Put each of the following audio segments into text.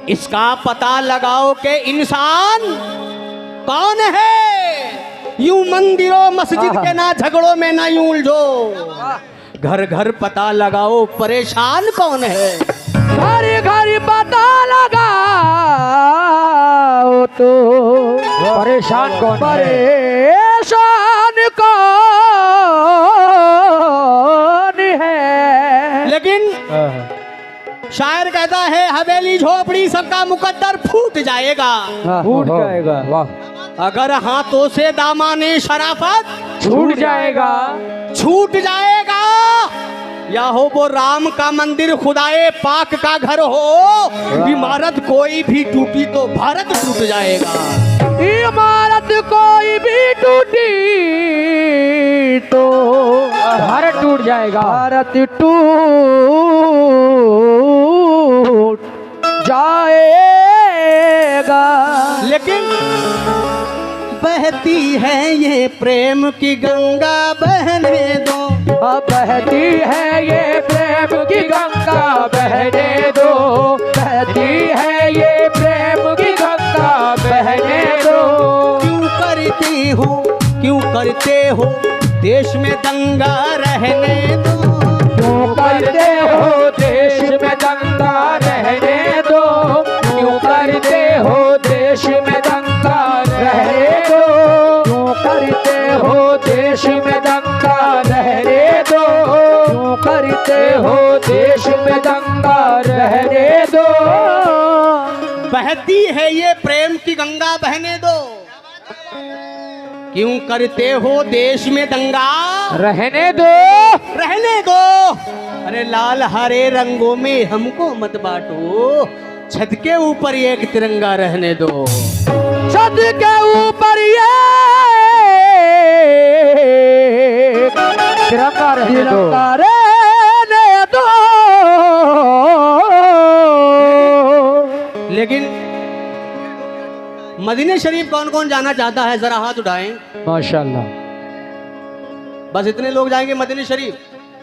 इसका पता लगाओ कि इंसान कौन है। यूं मंदिरों मस्जिद के ना झगड़ों में ना यूं उलझो। घर घर पता लगाओ परेशान कौन है। घर घर पता लगाओ तो परेशान कौन परेशान कौन है। लेकिन शायर कहता है हवेली झोपड़ी सबका मुकद्दर फूट जाएगा। फूट जाएगा। वाह। अगर हाथों से दामाने शराफत छूट जाएगा। छूट जाएगा। या हो वो राम का मंदिर खुदाए पाक का घर हो, इमारत कोई भी टूटी तो भारत टूट जाएगा। इमारत कोई भी टूटी तो भारत टूट जाएगा। भारत टूट जाएगा। लेकिन बहती है ये प्रेम की गंगा बहने दो। बहती है ये प्रेम की गंगा बहने दो। बहती है ये प्रेम की गंगा बहने दो। क्यों करते हो देश में दंगा रहने दो। क्यों करते हो देश में दंगा रहने दो। क्यों करते हो देश में दंगा रहने दो। क्यों करते हो देश में दंगा रहने दो। क्यों करते हो देश में दंगा रहने दो। बहती है ये प्रेम की गंगा बहने दो। क्यों करते हो देश में दंगा रहने दो। रहने दो। अरे लाल हरे रंगों में हमको मत बांटो। छत के ऊपर एक तिरंगा रहने दो। छत के ऊपर ये तिरंगा रहने दो। लेकिन मदीने शरीफ कौन कौन जाना चाहता है जरा हाथ उठाएं। माशाल्लाह। बस इतने लोग जाएंगे मदीने शरीफ।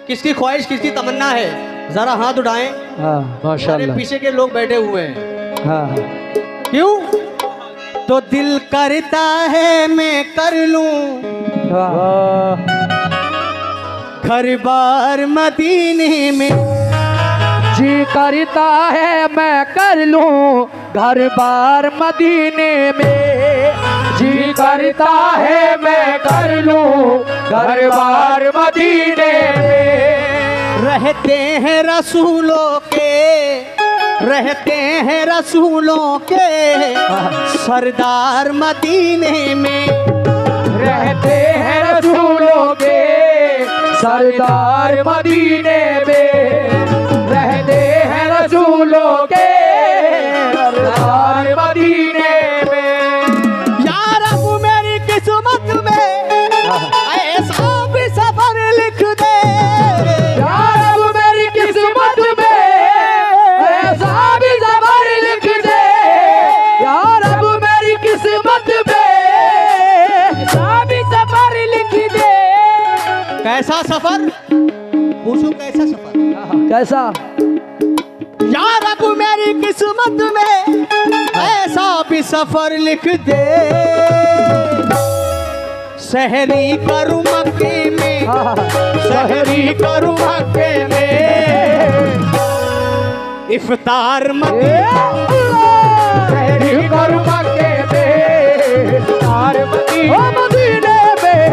किसकी ख्वाहिश किसकी तमन्ना है जरा हाथ उठाएं। हाँ माशाल्लाह। पीछे के लोग बैठे हुए हैं। हाँ। क्यों तो दिल करता है मैं कर लूं घर बार मदीने में। जी करता है मैं कर लूं घर बार मदीने में। जी करता है मैं कर लूं घर बार मदीने में। रहते हैं रसूलों के सरदार मदीने में। रहते हैं रसूलों के सरदार मदीने में। रहते हैं रसूलों के सरदार मदीने में। यार अब मेरी किस्मत में ऐसा भी सफर लिख दे। यार अब मेरी किस्मत में ऐसा भी सफर लिख दे। यार अब मेरी किस्मत में ऐसा भी सफर लिख दे। कैसा सफर पूछो कैसा सफर। कैसा यार अब मेरी किस्मत में ऐसा भी सफर लिख दे। शहरी करूँ मक्के में शहरी करूँ मक्के में। इफ्तार शहरी करूँ मक्के में। इफ्तार मदीने में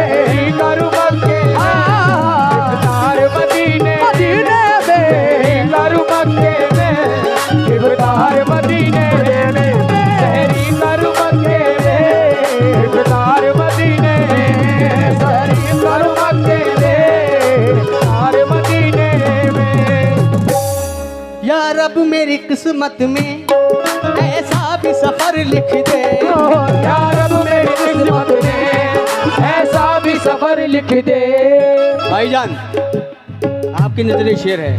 करूँ मक्के। इफ्तार मदीने में करूँ मक्के में। इफ्तार मदीने में शहरी करूँ मक्के में। इफ्तार मदीने में शहरी करूँ मक्के में। इफ्तार मदीने में। यार अब मेरी किस्मत में ऐसा भी सफर लिख दे। यार अब मेरी किस्मत में ऐसा भी सफर लिख दे। भाईजान आपकी नजरे शेर है।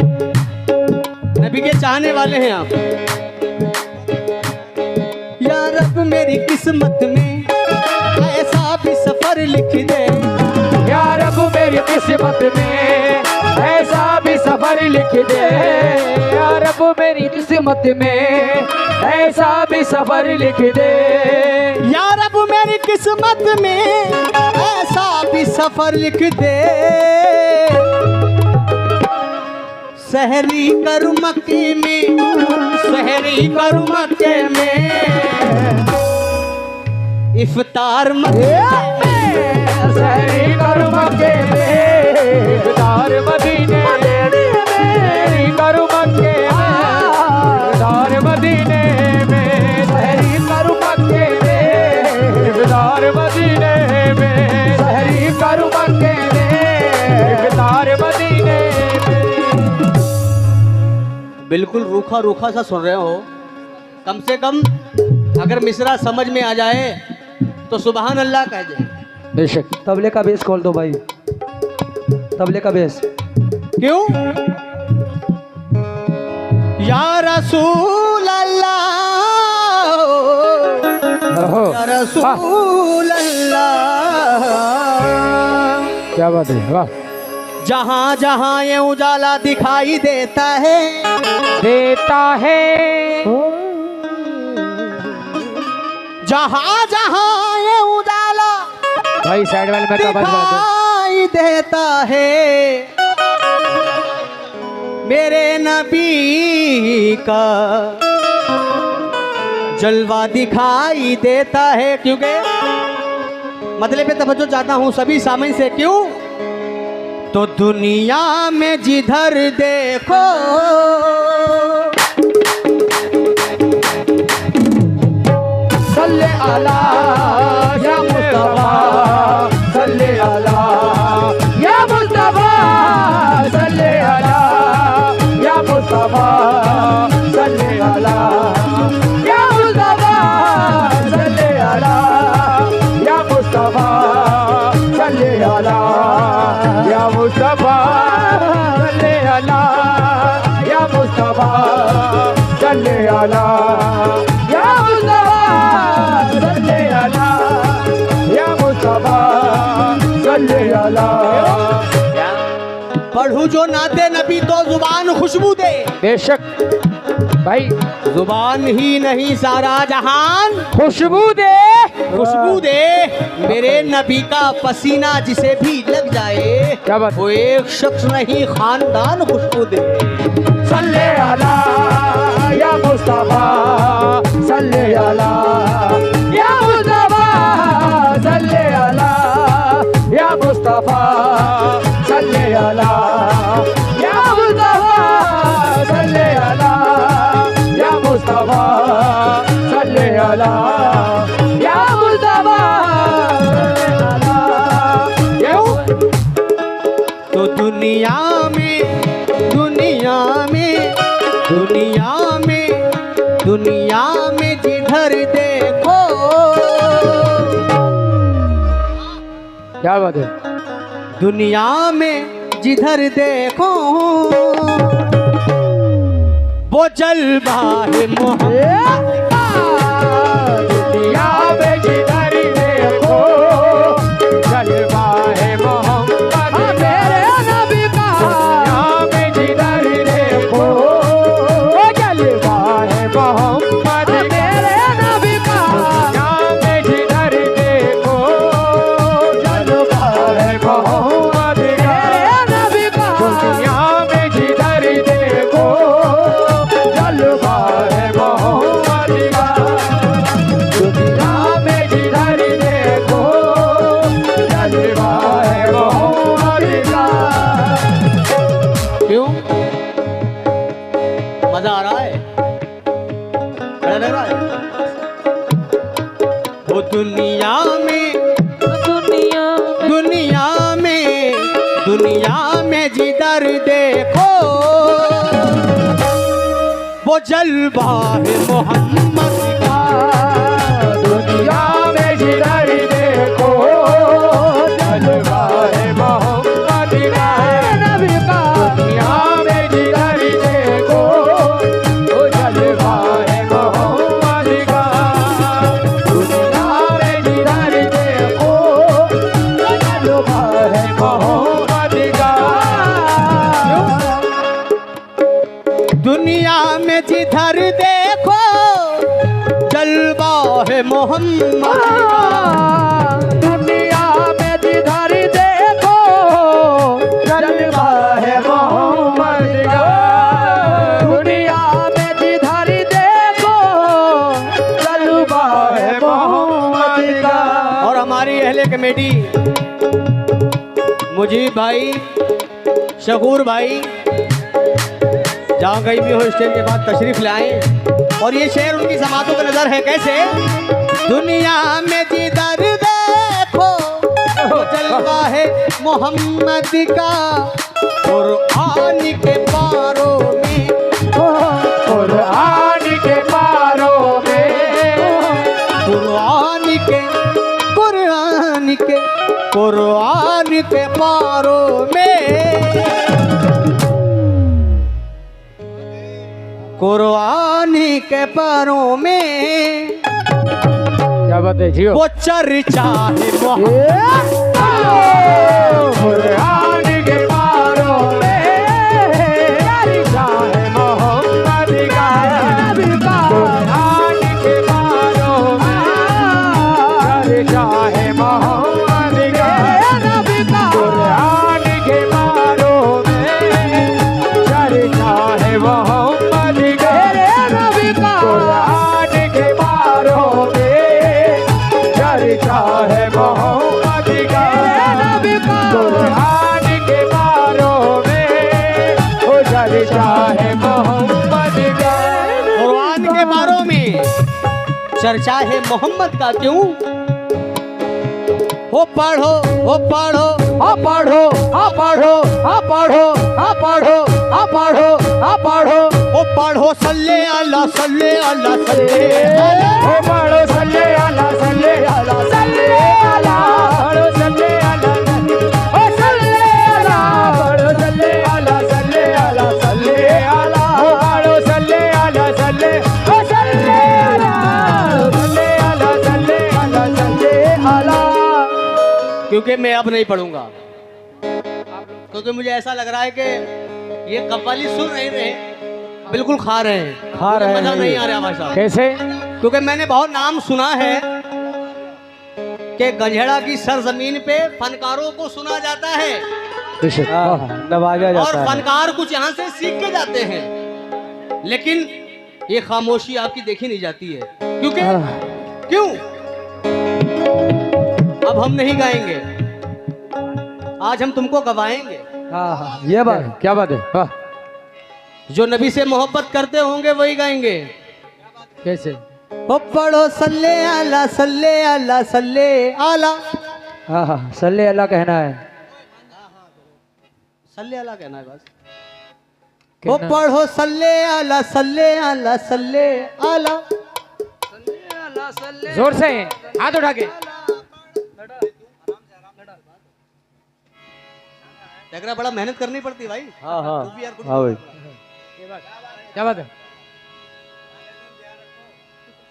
नबी के चाहने वाले हैं आप। यार अब मेरी किस्मत में ऐसा भी सफर लिख दे। यार अब मेरी किस्मत में ऐसा भी सफर लिख दे या रब मेरी किस्मत में, ऐसा भी सफर लिख दे। या रब मेरी किस्मत में ऐसा भी सफर लिख दे। सहरी कर मक्के में, सहरी कर मक्के में, इफ्तार मक्के में, सहरी कर मक्के में, इफ्तार मदीने में, सहरी कर मक्के में, इफ्तार मदीने में, सहरी कर मक्के में, इफ्तार मदीने में, सहरी कर मक्के में, इफ्तार मदीने में। बिल्कुल रूखा रूखा सा सुन रहे हो। कम से कम अगर मिसरा समझ में आ जाए तो सुबहान अल्लाह कह दे। बेशक। तबले का बेस खोल दो भाई, तबले का बेस। क्यों? या रसूल अल्लाह, या रसूल अल्लाह। क्या बात है, वाह। जहाँ जहाँ ये उजाला दिखाई देता है, देता है, जहाँ जहाँ ये उजाला भाई साइड वाले में आवाज बढ़ा दिखाई देता है, मेरे नबी का जलवा दिखाई देता है। क्योंकि मतलब पे तवज्जो चाहता हूँ सभी सामने से। क्यों? तो दुनिया में जिधर देखो सल्ले अला या मुस्तफा, सल्ले अला या मुस्तफा, सल्ले अला या मुस्तफा, सल्ले अला या मुस्तफा, सल्ले अला या मुस्तफा, सल्ले अला या मुस्तफा, सल्ले अला या मुस्तफा, सल्ले अला या मुस्तफा, सल्ले अला या मुस्तफा, सल्ले अला। पढ़ू जो नाते नबी तो जुबान खुशबू दे। बेशक भाई, जुबान ही नहीं सारा जहान खुशबू दे, खुशबू दे। मेरे नबी का पसीना जिसे भी लग जाए, क्या बात। वो एक शख्स नहीं खानदान खुशबू दे। सल्ले अला या मुस्तफा, सल्ले अला या मुस्तफा, सल्ले अला या मुस्तफा, सल्ले अला या मुस्तफा, सल्ले अला या मुस्तफा, सल्ले अला या मुस्तफा, तो दुनिया में, दुनिया में, दुनिया में, दुनिया में जिधर देखो, क्या बात है। दुनिया में जिधर देखो वो जलवा है मोहम्मद का। दुनिया में जिधर देखो जलवा है मोहम्मद मेरे नबी का। दुनिया में जिधर देखो जलवा है मोहम्मद मेरे नबी का। दुनिया में जिधर देखो जलवा है मोहम्मद मेरे नबी का। दुनिया में जिधर देखो जलवा है मोहम्मद का। दुनिया में जिधर देखो जलवा है मोहम्मद का। क्यों? मजा आ रहा है? बढ़िया लग रहा है? वो दुनिया में, दुनिया में, दुनिया में जिधर देखो वो जलवा है मोहम्मद का। दुनिया में जिधर देखो जलवा है मोहम्मद का। नबी का। दुनिया में जिधर देखो जलवा है मोहम्मद का। दुनिया में जिधर देखो जलवा है मोहम्मद का। दुनिया में जिधर देखो जलवा है मोहम्मद का। दुनिया में जिधर देखो जलवा है मोहम्मद का। दुनिया में जिधर देखो जलवा है मोहम्मद का। और हमारी अहले कमेटी मुजीब भाई, शकूर भाई, जहाँ कहीं भी हो स्टेज के बाद तशरीफ लाएं। और ये शेर उनकी समातों का नजर है कैसे। दुनिया में जिधर देखो जलवा है मोहम्मद का। कुरान के पारों में, कुरान के पारों में, कुरान के पारों में, कुरान के पारों में क्या बात है जियो। वो चर्चा है कुरान के पारों में चर्चा है मोहम्मद का। कुरान के पारों में चर्चा है मोहम्मद का। कुरान के पारों में चर्चा है मोहम्मद का। कुरान के पारों में चर्चा है मोहम्मद का। कुरान के पारों में वो चर्चा है मोहम्मद का। कुरान के बारों में चर्चा है मोहम्मद का। क्यों हो पढ़ो, हो पढ़ो, आ पढ़ो, आ पढ़ो, आ पढ़ो, आ पढ़ो, आ पढ़ो, आ पढ़ो, हो पढ़ो सल्ले अल्लाह, सल्ले अल्लाह, सल्ले अल्लाह। ओ पढ़ो सल्ले अला, सल्ले अला, सल्ले अला, पढ़ो सल्ले अला, ओ सल्ले अला, पढ़ो सल्ले अला, सल्ले अला, सल्ले अला, ओ पढ़ो सल्ले अला, सल्ले, ओ सल्ले अला, सल्ले अला, सल्ले अला, सल्ले अला। क्योंकि मैं अब नहीं पढ़ूंगा, क्योंकि मुझे ऐसा लग रहा है कि ये कव्वाली सुन नहीं रहे, बिल्कुल खा रहे हैं, खा रहे हैं। मजा नहीं आ रहा भाई साहब। कैसे? क्योंकि मैंने बहुत नाम सुना है कि गंजेड़ा की सरजमीन पे फनकारों को सुना जाता है नवाजा और जाता है। फनकार कुछ यहाँ से सीख के जाते हैं, लेकिन ये खामोशी आपकी देखी नहीं जाती है। क्योंकि क्यों अब हम नहीं गाएंगे, आज हम तुमको गवाएंगे। हाँ, ये बात क्या बात है? वाह, जो नबी से मोहब्बत करते होंगे वही गाएंगे। कैसे? ओ पढ़ो सल्ले अला, सल्ले अला, सल्ले अला। हाँ हाँ, सल्ले अल्लाह कहना है। सल्ले अला कहना है बस। ओ पढ़ो सल्ले अला, सल्ले अला, सल्ले अला। जोर से हाथ उठा के। देख रहा, बड़ा मेहनत करनी पड़ती है भाई। हाँ हाँ तू भी यार कुछ हाँ भाई। क्या बात है?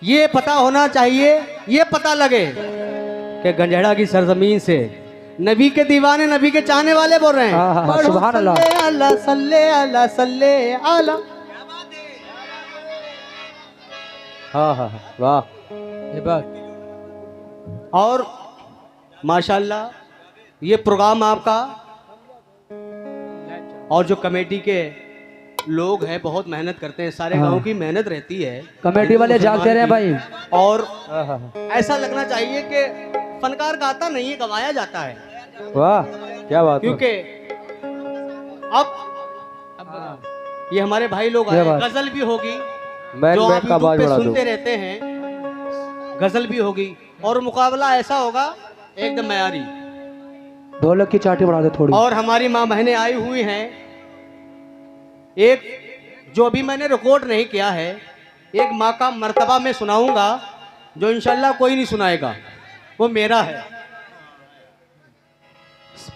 ये पता होना चाहिए, ये पता लगे कि गंजेड़ा की सरजमीन से नबी के दीवाने, नबी के चाहने वाले बोल रहे हैं। हाँ, हाँ, पढ़ो सुभान अल्लाह। सल्ले अला, सल्ले अला, सल्ले अला। हाँ हाँ वाह। ये बात। और माशाल्लाह ये प्रोग्राम आपका और जो कमेटी के लोग हैं बहुत मेहनत करते हैं, सारे गांव की मेहनत रहती है। कमेटी वाले जागते रहे भाई। और हाँ हाँ ऐसा लगना चाहिए कि फनकार गाता नहीं है, गवाया जाता है। वाह, क्या बात है। क्योंकि अब ये हमारे भाई लोग आए, गजल भी होगी मैन जो मैन आप का आवाज यूट्यूब पे बढ़ा दो। सुनते रहते हैं, गजल भी होगी और मुकाबला ऐसा होगा एकदम मयारी। ढोलक की चाटी बढ़ा दे थोड़ी। और हमारी माँ बहनें आई हुई हैं, एक जो अभी मैंने रिकॉर्ड नहीं किया है, एक माँ का मर्तबा मैं सुनाऊंगा जो इंशाल्लाह कोई नहीं सुनाएगा, वो मेरा है।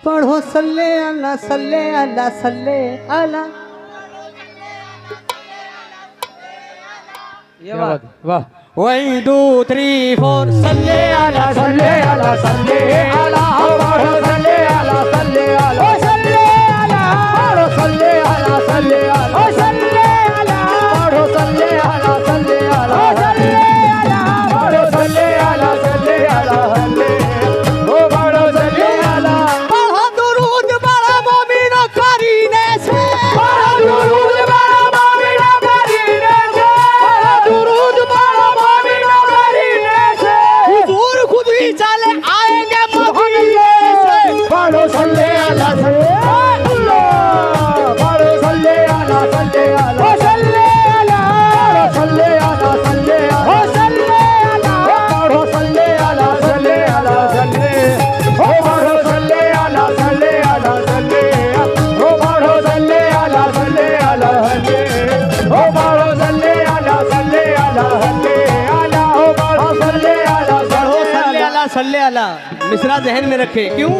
पढ़ो सल्ले अला, सल्ले अला, सल्ले अला। ये बात। वाह। 1 2 3 4 सल्ले अला, सल्ले अला, सल्ले अला, पढ़ो सल्ले अला, सल्ले अला, ओ सल्ले अला, पढ़ो सल्ले अला, सल्ले अला, ओ सल्ले अला, सल्ले अला मिसरा जहन में रखे। क्यों?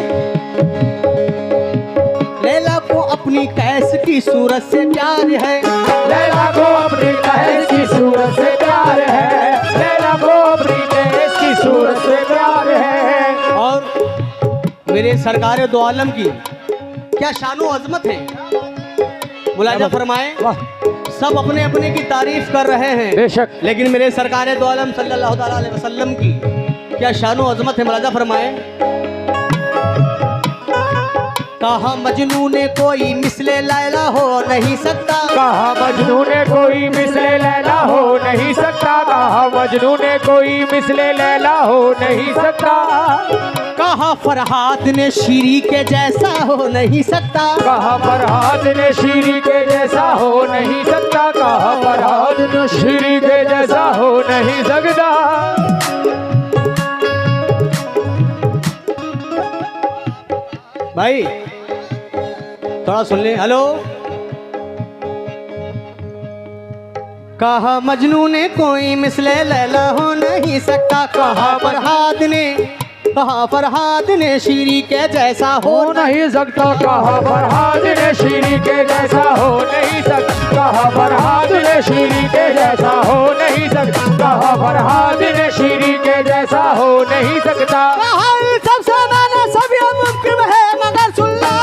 लैला को अपनी कैस की सूरत से प्यार है, लैला को अपनी कैस की सूरत से प्यार है, लैला को अपनी कैस की सूरत से प्यार है। और मेरे सरकार दो आलम की क्या शानो अजमत है। मुलाजा फरमाए, सब अपने अपने की तारीफ कर रहे हैं, बेशक, लेकिन मेरे सरकार दो आलम सल्लल्लाहु ताला अलैहि वसल्लम की क्या शानो अजमत है। मुलाजा फरमाए, कहा मजनू ने कोई मिसले लैला हो नहीं सकता, कहा मजनू ने कोई मिसले लैला हो नहीं सकता, कहा मजनू ने कोई मिसले लैला हो नहीं सकता, कहा फरहाद ने शीरी के जैसा हो नहीं सकता, कहा फरहाद ने शीरी के जैसा हो नहीं सकता, कहा फरहाद ने शीरी के जैसा हो नहीं सकता। भाई थोड़ा सुन ले। हेलो, कहा मजनू ने कोई मिसले लैला हो नहीं सकता, कहा फरहाद ने शीरी के जैसा हो नहीं सकता, कहा फरहाद ने शीरी के जैसा हो नहीं सकता, कहा फरहाद ने शीरी के जैसा हो नहीं सकता, कहा फरहाद ने शीरी के जैसा हो नहीं सकता। सबसे मैंने सब ये मुमकिन है मगर सुन लो,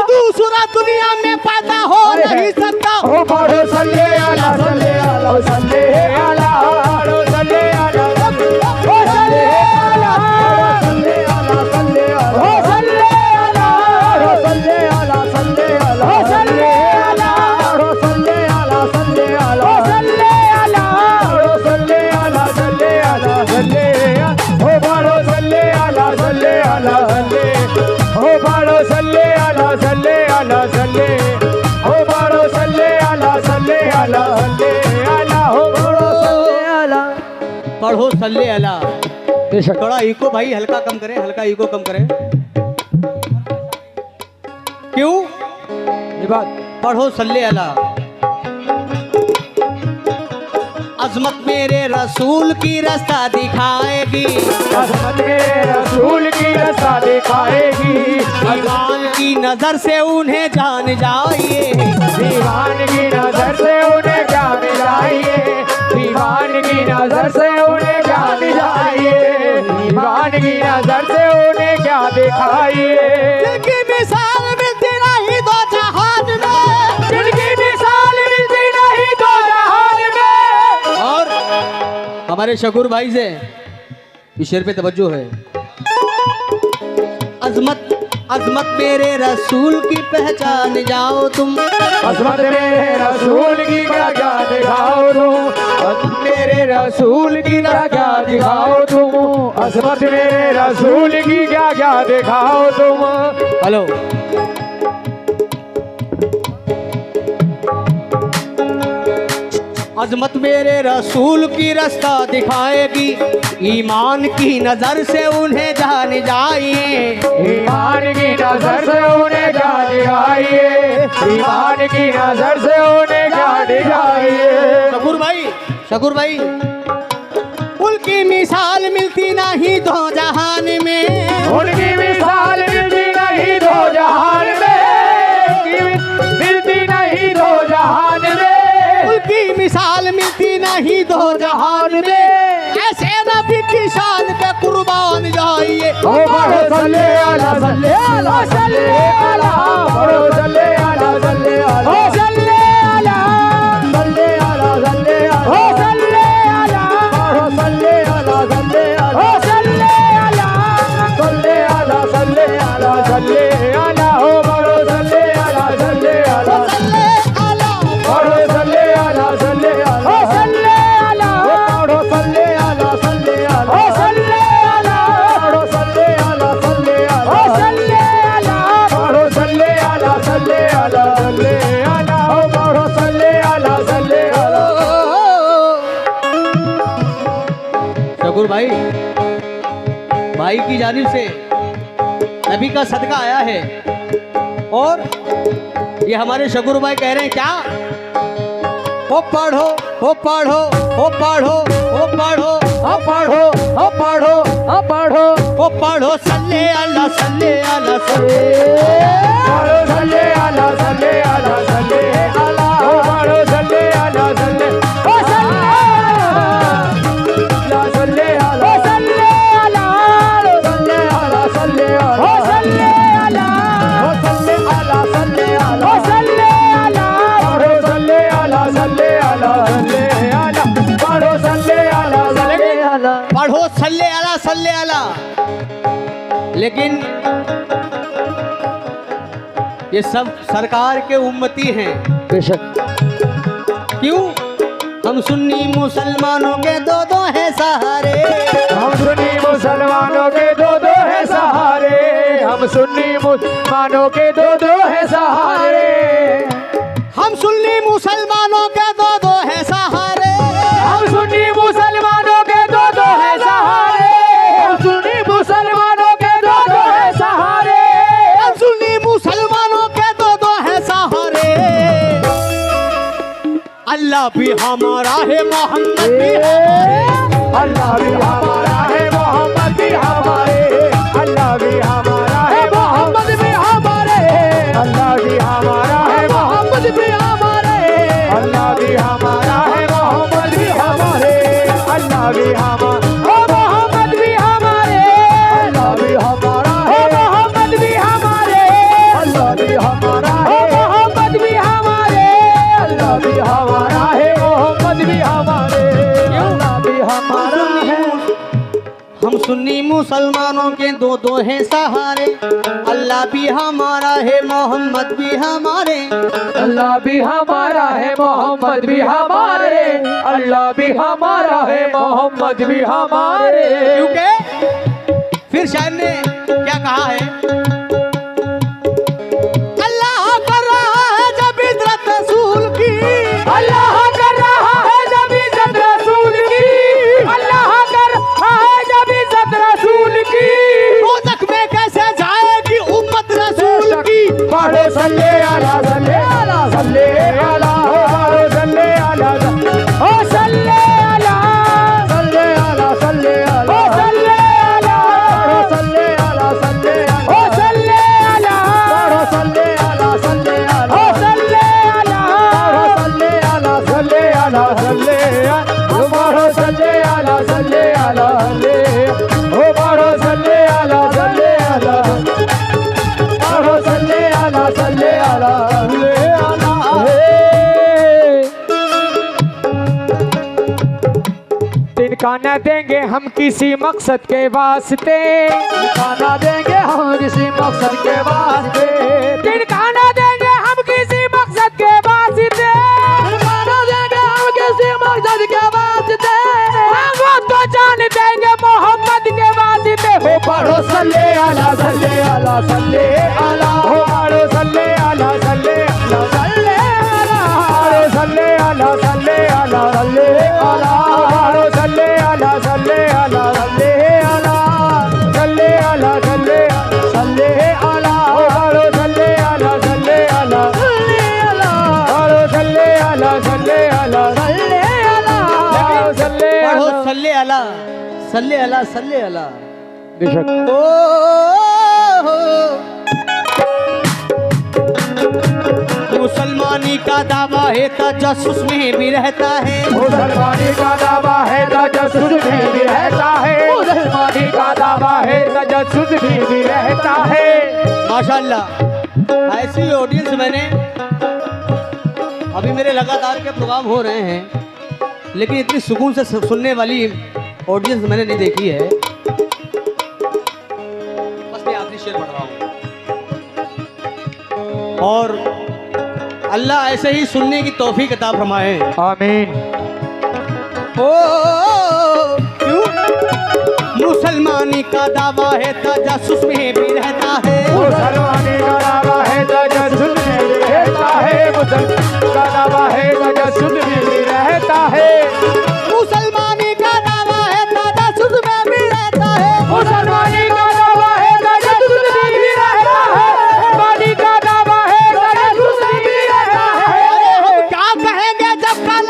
दूसरा दुनिया में पैदा हो नहीं सकता। ओ पढ़ो सल्ले अला सल्ले अला सल्ले अला सल्ले अला ओ सल्ले अला सल्ले अला सल्ले अला ओ सल्ले अला सल्ले अला सल्ले अला ओ सल्ले अला सल्ले अला सल्ले अला ओ सल्ले अला सल्ले अला सल्ले अला सल्ले ओ पढ़ो सल्ले अला सल्ले अला सल्ले ओ पढ़ो सल्ले अला सल्ले अला सल्ले ओ पढ़ो सल्ले अला सल्ले अला सल्ले अला हो पढ़ो सल्ले अला। पढ़ो सल्ले अला। बेशक, थोड़ा इको भाई हल्का कम करें, हल्का इको कम करें। क्यों? ये बात पढ़ो सल्ले अला। अजमत मेरे रसूल की रास्ता दिखाएगी, अजमत मेरे रसूल की रास्ता दिखाएगी, दीवान की नजर से उन्हें जान जाइए, दीवान की नजर से उन्हें जान जाइए, दीवान की नजर से उन्हें जान जाइए, दीवान की नजर से उन्हें क्या दिखाइए। जिनकी मिसाल मिलती नहीं दो जहान में, जिनकी मिसाल मिलती नहीं दो जहान में। और हमारे शकूर भाई से इस शेर पे तवज्जो है। अजमत मेरे रसूल की पहचान जाओ तुम, अजमत मेरे रसूल की क्या दिखाओ तुम, अजमत मेरे रसूल की क्या दिखाओ तुम, अजमत मेरे रसूल की क्या दिखाओ तुम। हेलो, अजमत मेरे रसूल की रास्ता दिखाएगी, ईमान की नजर से उन्हें जान जाइए, ईमान की नजर से उन्हें जान जाइए, ईमान की नजर से उन्हें जान जाइए। शकूर भाई उनकी मिसाल मिलती नहीं दो जहान में, उनकी मिसाल मिलती नहीं दो जहान में, मिलती नहीं दो जहान में, उनकी मिसाल मिलती नहीं दो जहान में। ऐसे नबी की शान पे कुर्बान जाइए। ओ पढ़ो सल्ले अला सल्ले अला सल्ले अला, पढ़ो सल्ले अला सल्ले अला, ओ सल्ले अला सल्ले अला सल्ले अला, ओ सल्ले अला पढ़ो सल्ले अला सल्ले अला, ओ सल्ले अला सल्ले अला सल्ले अला सल्ले अला, ओ पढ़ो सल्ले अला सल्ले अला, पढ़ो सल्ले अला सल्ले अला, ओ सल्ले अला पढ़ो सल्ले अला सल्ले अला, ओ सल्ले अला पढ़ो सल्ले अला सल्ले अला, ओ सल्ले अला पढ़ो सल्ले अला सल्ले अला सल्ले अला, ओ पढ़ो सल्ले अला सल्ले अला। शकूर भाई की जानिब से नबी का सदका आया है, और ये हमारे शकूर भाई कह रहे हैं क्या ओ पढ़ो ओ पढ़ो ओ पढ़ो ओ पढ़ो ओ पढ़ो ओ पढ़ो ओ पढ़ो ओ पढ़ो सल्ले अला सल्ले अला सल्ले पढ़ो सल्ले अला सल्ले अला सल्ले अला ओ पढ़ो सल्ले अला सल्ले ओ सल्ले अला सल्ले अला ओ सल्ले अला सल्ले अला ओ सल्ले अला ओ सल्ले अला सल्ले अला ओ सल्ले अला पढ़ो सल्ले अला सल्ले अला सल्ले अला पढ़ो सल्ले अला सल्ले अला पढ़ो सल्ले अला सल्ले अला। लेकिन ये सब सरकार के उम्मती हैं। बेशक क्यों? हम सुन्नी मुसलमानों के दो दो हैं सहारे। हम सुन्नी मुसलमानों के दो दो है सहारे हम सुन्नी मुसलमानों के दो दो है सहारे हम सुन्नी मुसलमानों के दो दो हैं सहारे। हम सुन्नी मुसलमानों के दो दो है सहारे हम सुन्नी मुसलमानों के दो दो है सहारे हम सुन्नी मुसलमानों के दो दो हैं सहारे। अल्लाह भी हमारा है, मोहम्मद भी अल्लाह भी हमारा है, मोहम्मद भी हमारे अल्लाह भी हमारा है, मोहम्मद भी हमारे अल्लाह भी हमारा है, मोहम्मद भी हमारे अल्लाह भी हमारा है, मोहम्मद भी हमारे अल्लाह भी हमारा मोहम्मद भी हमारे अल्लाह भी हमारा है, मोहम्मद भी हमारे अल्लाह भी हमारा है, मोहम्मद भी हमारे अल्लाह भी हमारा है, मोहम्मद भी हमारे अल्लाह भी हमारा है। हम सुन्नी मुसलमानों के दो दो हैं सहारे। अल्लाह भी हमारा है, मोहम्मद भी हमारे अल्लाह भी हमारा है, मोहम्मद भी हमारे अल्लाह भी हमारा है, मोहम्मद भी हमारे क्योंकि फिर शायर ने क्या कहा है? अल्लाह कर रहा है जब इज़्ज़त रसूल की, अल्लाह कर रहा है जब इज़्ज़त रसूल की अल्लाह कर रहा है जब इज़्ज़त रसूल की दोज़ख में कैसे जाएगी उम्मत रसूल की। पढ़ो सल्ले अला सल्ले अला सल्ले अला पढ़ो सल्ले अला ओ सल्ले अला सल्ले अला सल्ले अला ओ सल्ले अला पढ़ो सल्ले अला सल्ले अला ओ सल्ले अला पढ़ो सल्ले अला सल्ले अला ओ सल्ले अला पढ़ो सल्ले अला सल्ले अला सल्ले ओ पढ़ो सल्ले अला सल्ले अला सल्ले ओ पढ़ो सल्ले अला सल्ले अला पढ़ो सल्ले अला सल्ले अला सल्ले अला तिनका न देंगे हम किसी मकसद के वास्ते तिनका न देंगे हम किसी मकसद के वास्ते तिनका न देंगे हम किसी मकसद के वास्ते तिनका न देंगे हम किसी मकसद के वास्ते हम वो तो जान देंगे मोहम्मद के वास्ते हो पढ़ो सल्ले अला सल्ले अला सल्ले अला हो पढ़ो सल्ले अला सल्ले अला सल्ले अला पढ़ो सल्ले अला सल्ले अला सल्ले अला पढ़ो सल्ले अला सल्ले अला सल्ले अला सल्ले अला सल्ले सल्ले अला पढ़ो सल्ले अला सल्ले अला सल्ले अला पढ़ो सल्ले अला सल्ले अला सल्ले अला सल्ले पढ़ो सल्ले अला सल्ले अला सल्ले अला। बेशक ओ मुसलमानी का दावा है तजस्सुस में भी रहता है। मुसलमानी का दावा है तजस्सुस में भी रहता है मुसलमानी का दावा है तजस्सुस में भी रहता है। माशाल्लाह ऐसी ऑडियंस मैंने अभी मेरे लगातार के प्रोग्राम हो रहे हैं, लेकिन इतनी सुकून से सुनने वाली ऑडियंस मैंने नहीं देखी है। बस मैं आखिरी शेर पढ़ रहा हूँ और अल्लाह ऐसे ही सुनने की तौफीक अता फरमाए। आमीन। ओ क्यों? मुसलमानी का दावा है तजस्सुस में भी रहता है। मुसलमानी का दावा है तजस्सुस में भी रहता है मुसलमानी का दावा है तजस्सुस में भी रहता है मुसलमानी का दावा है तजस्सुस में भी रहता है। मुसलमानी का दावा है तजस्सुस में भी रहता है मुसलमानी का दावा है तजस्सुस में भी रहता है। अरे हम क्या कहेंगे जब कल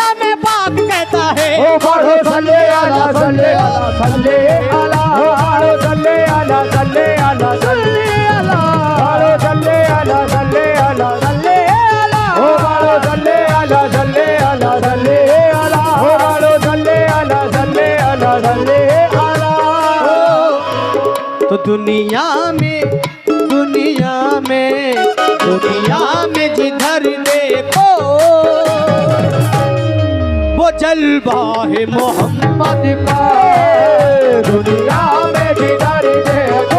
तो दुनिया में जिधर देखो वो जलवा है मोहम्मद मत का दुनिया में जिधर देखो